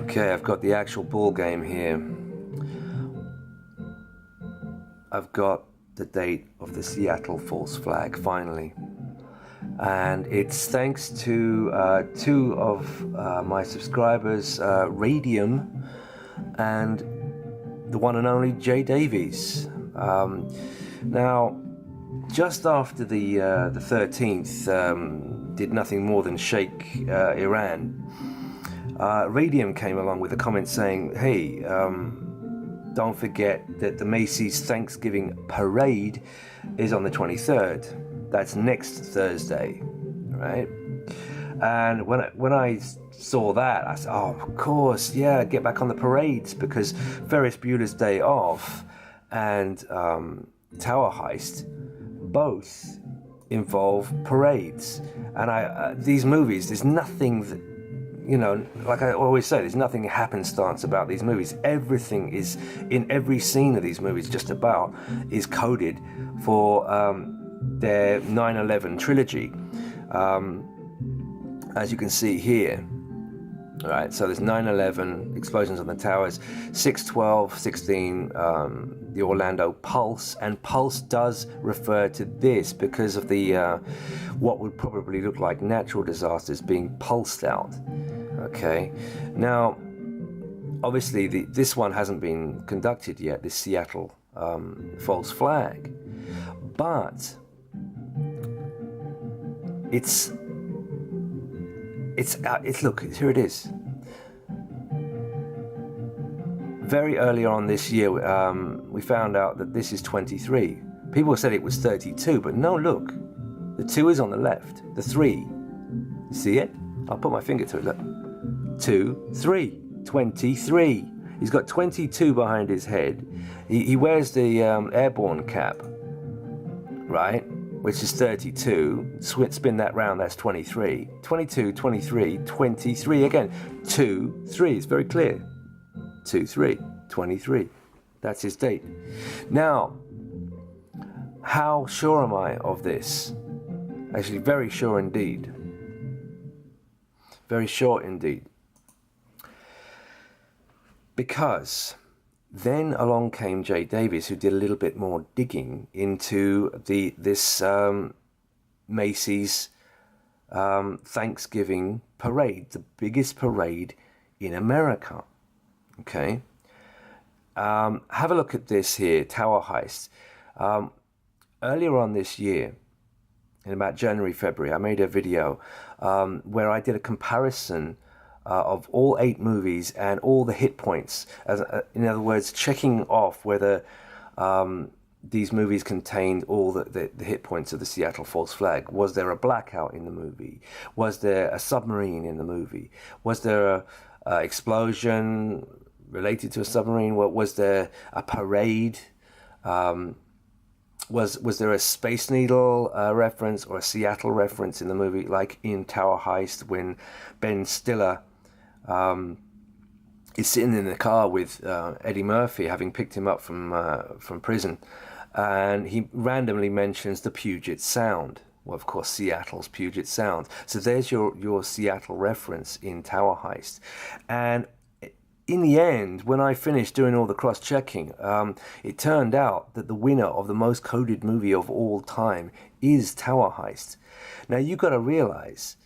Okay, I've got the actual ball game here. I've got the date of the Seattle false flag, finally. And it's thanks to two of my subscribers, RADIUM and the one and only Davies. Now, just after the 13th did nothing more than shake Iran, RADIUM came along with a comment saying, hey, don't forget that the Macy's Thanksgiving parade is on the 23rd. That's next Thursday, right? And when I saw that, I said, oh, of course, yeah, get back on the parades, because Ferris Bueller's Day Off and Tower Heist both involve parades. And these movies, there's nothing that, you know, like I always say, there's nothing happenstance about these movies. Everything is, in every scene of these movies, just about, is coded for their 9/11 trilogy. As you can see here. All right, so there's 9/11, explosions on the towers, 6/12/16, the Orlando Pulse, and Pulse does refer to this because of the what would probably look like natural disasters being pulsed out. Okay, now obviously this one hasn't been conducted yet, this Seattle false flag, but it's look, here it is. Very early on this year, we found out that this is 23. People said it was 32, but no, look, the 2 is on the left, the 3, see it? I'll put my finger to it, look, 2, 3, 23. He's got 22 behind his head. He wears the airborne cap, right? Which is 32, spin that round, that's 23, 22, 23, 23, again, 2, 3, it's very clear, 2, 3, 23, that's his date. Now, how sure am I of this? Actually, very sure indeed. Very sure indeed. Because then along came Davies, who did a little bit more digging into this Macy's Thanksgiving parade, the biggest parade in America. Okay, have a look at this here, Tower Heist. Earlier on this year, in about January, February, I made a video where I did a comparison of all 8 movies and all the hit points, in other words, checking off whether these movies contained all the hit points of the Seattle false flag. Was there a blackout in the movie? Was there a submarine in the movie? Was there a explosion related to a submarine? Was there a parade? Was there a Space Needle reference or a Seattle reference in the movie, like in Tower Heist when Ben Stiller is sitting in the car with Eddie Murphy, having picked him up from prison, and he randomly mentions the Puget Sound. Well, of course, Seattle's Puget Sound. So there's your Seattle reference in Tower Heist. And in the end, when I finished doing all the cross-checking, it turned out that the winner of the most coded movie of all time is Tower Heist. Now, you've got to realize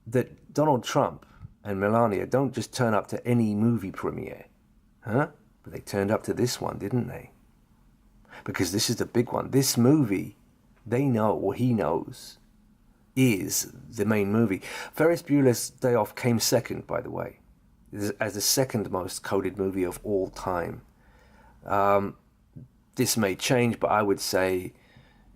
that Donald Trump and Melania don't just turn up to any movie premiere, huh? But they turned up to this one, didn't they? Because this is the big one. This movie, they know, or he knows, is the main movie. Ferris Bueller's Day Off came second, by the way, as the second most coded movie of all time. This may change, but I would say,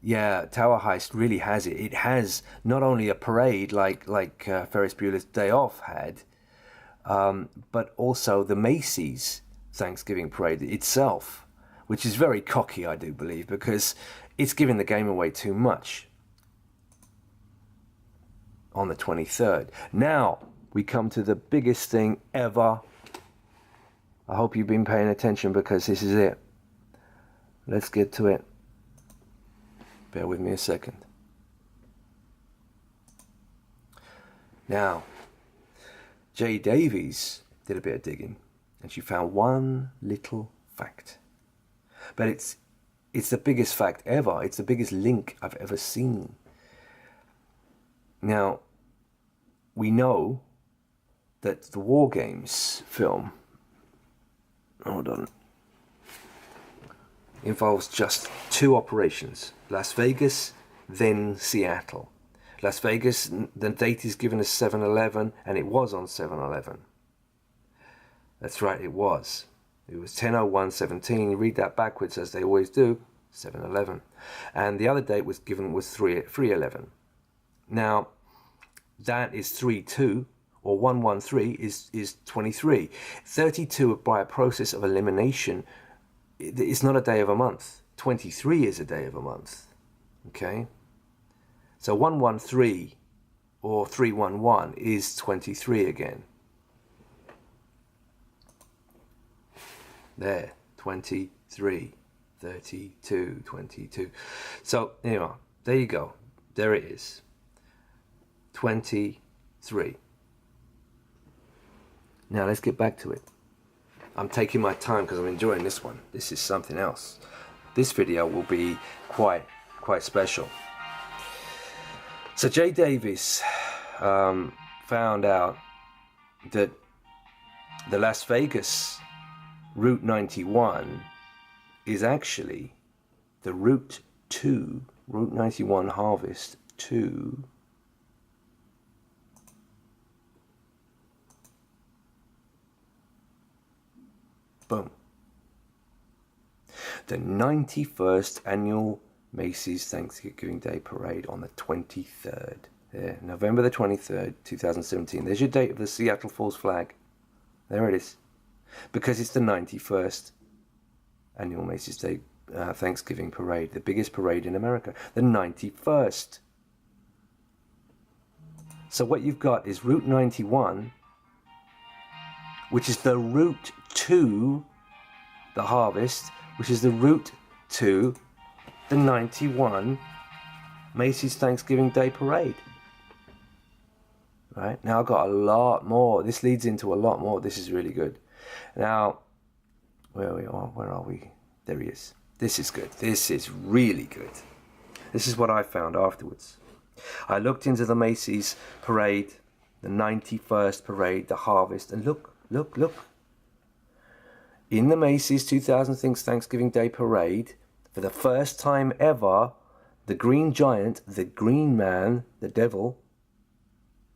yeah, Tower Heist really has it. It has not only a parade like Ferris Bueller's Day Off had, but also the Macy's Thanksgiving parade itself, which is very cocky, I do believe, because it's giving the game away too much on the 23rd. Now, we come to the biggest thing ever. I hope you've been paying attention, because this is it. Let's get to it. Bear with me a second. Now, Davies did a bit of digging, and she found one little fact. But it's the biggest fact ever. It's the biggest link I've ever seen. Now, we know that the War Games film, hold on, involves just 2 operations. Las Vegas, then Seattle. Las Vegas, the date is given as 7/11, and it was on 7/11. That's right, it was. It was 10:01:17. You read that backwards, as they always do, 7/11. And the other date was given was 3/11. Now, that is 3/2, or 113 is 23. 32 by a process of elimination. It's not a day of a month. 23 is a day of a month. Okay? So 113 or 311 is 23 again. There, 23, 32, 22. So, anyway, there you go. There it is. 23. Now, let's get back to it. I'm taking my time because I'm enjoying this one. This is something else. This video will be quite special. So, J. Davies found out that the Las Vegas Route 91 is actually the Route 91 harvest to boom. The 91st annual Macy's Thanksgiving Day Parade on the 23rd. There, November the 23rd, 2017. There's your date of the Seattle Falls flag. There it is. Because it's the 91st annual Macy's Day Thanksgiving Parade, the biggest parade in America. The 91st. So what you've got is Route 91, which is the route to the harvest, which is the route to the 91 Macy's Thanksgiving Day Parade. Right? Now I've got a lot more. This leads into a lot more. This is really good. Now, where are we? There he is. This is good. This is really good. This is what I found afterwards. I looked into the Macy's parade, the 91st parade, the harvest, and look. In the Macy's 2000 Thanksgiving Day Parade, for the first time ever, the Green Giant, the Green Man, the Devil,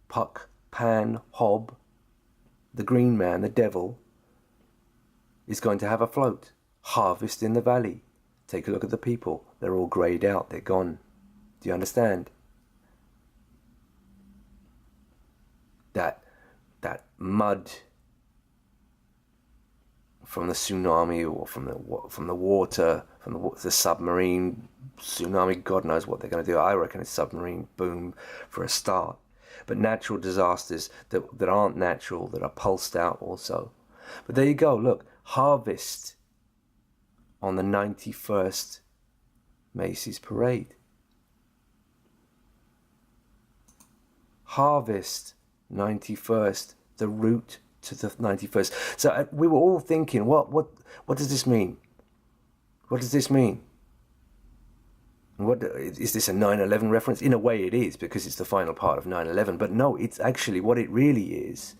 Puck, Pan, Hob, the Green Man, the Devil, is going to have a float. Harvest in the Valley. Take a look at the people. They're all greyed out. They're gone. Do you understand? That mud from the tsunami, or from the water, from the submarine tsunami, God knows what they're going to do. I reckon it's submarine boom for a start. But natural disasters that aren't natural, that are pulsed out also. But there you go, look, harvest on the 91st Macy's Parade. Harvest 91st, the route to the 91st. So we were all thinking, what does this mean? What does this mean? What is this, a 9/11 reference? In a way it is, because it's the final part of 9/11. But no, it's actually, what it really is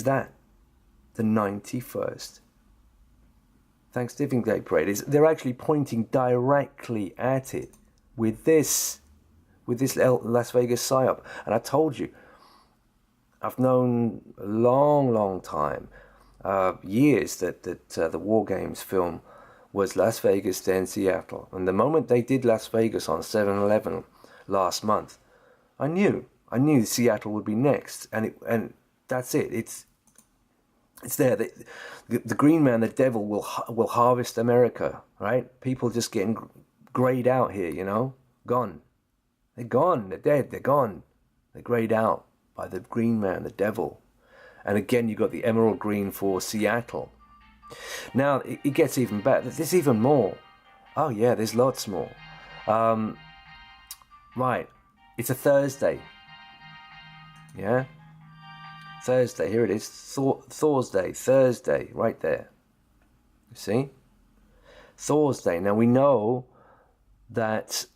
that the 91st Thanksgiving Day Parade is, they're actually pointing directly at it with this Las Vegas psyop. And I told you, I've known a long time, years, that the War Games film was Las Vegas, then Seattle. And the moment they did Las Vegas on 7/11 last month, I knew Seattle would be next, and that's it. It's there. The Green Man, the Devil, will harvest America, right? People just getting grayed out here, gone. They're gone. They're dead. They're gone. They're grayed out by the Green Man, the Devil. And again, you've got the emerald green for Seattle. Now, it gets even better. There's even more. Oh, yeah, there's lots more. Right. It's a Thursday. Yeah? Thursday, here it is. Thursday, right there. You see? Thursday. Now we know that,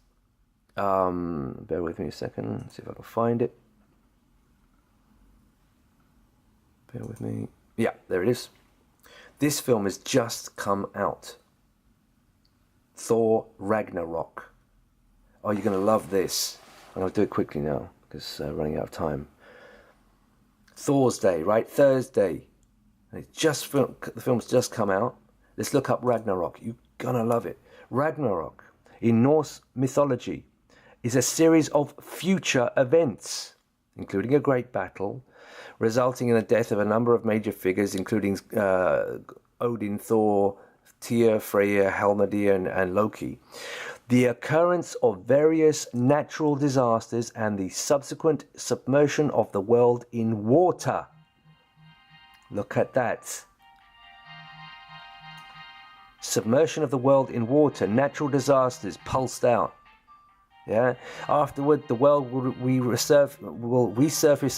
bear with me a second, see if I can find it. Bear with me. Yeah, there it is. This film has just come out. Thor Ragnarok. Oh, you're going to love this. I'm going to do it quickly now because running out of time. Thursday, right? Thursday. The film's just come out. Let's look up Ragnarok. You're going to love it. Ragnarok, in Norse mythology, is a series of future events, including a great battle, resulting in the death of a number of major figures, including Odin, Thor, Tyr, Freyr, Helmdir, and Loki. The occurrence of various natural disasters and the subsequent submersion of the world in water. Look at that. Submersion of the world in water, natural disasters pulsed out. Yeah. Afterward, the world will resurface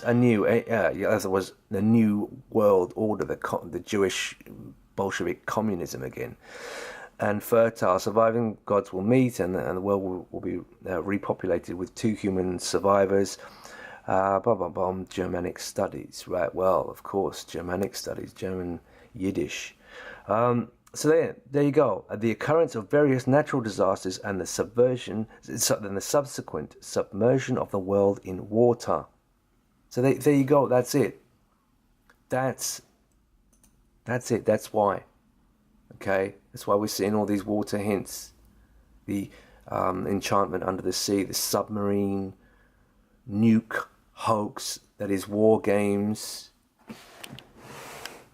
anew. As it was the new world order, the Jewish Bolshevik communism again. And fertile, surviving gods will meet, and the world will be repopulated with 2 human survivors. Germanic studies, right? Well, of course, Germanic studies, German Yiddish. So there you go. The occurrence of various natural disasters and the subsequent submersion of the world in water. So there you go. That's it. That's it. That's why. Okay. That's why we're seeing all these water hints. The enchantment under the sea, the submarine, nuke hoax that is War Games. A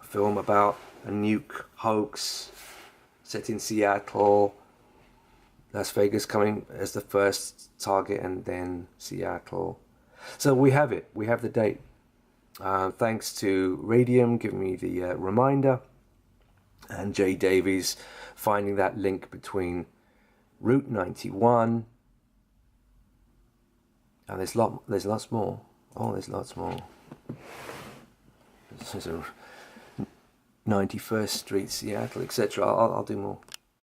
film about a nuke hoax set in Seattle, Las Vegas coming as the first target, and then Seattle. So we have it. We have the date. Thanks to RADIUM giving me the reminder, and J. Davies finding that link between Route 91. And there's lots more. Oh, there's lots more. There's a 91st Street, Seattle, etc. I'll do more.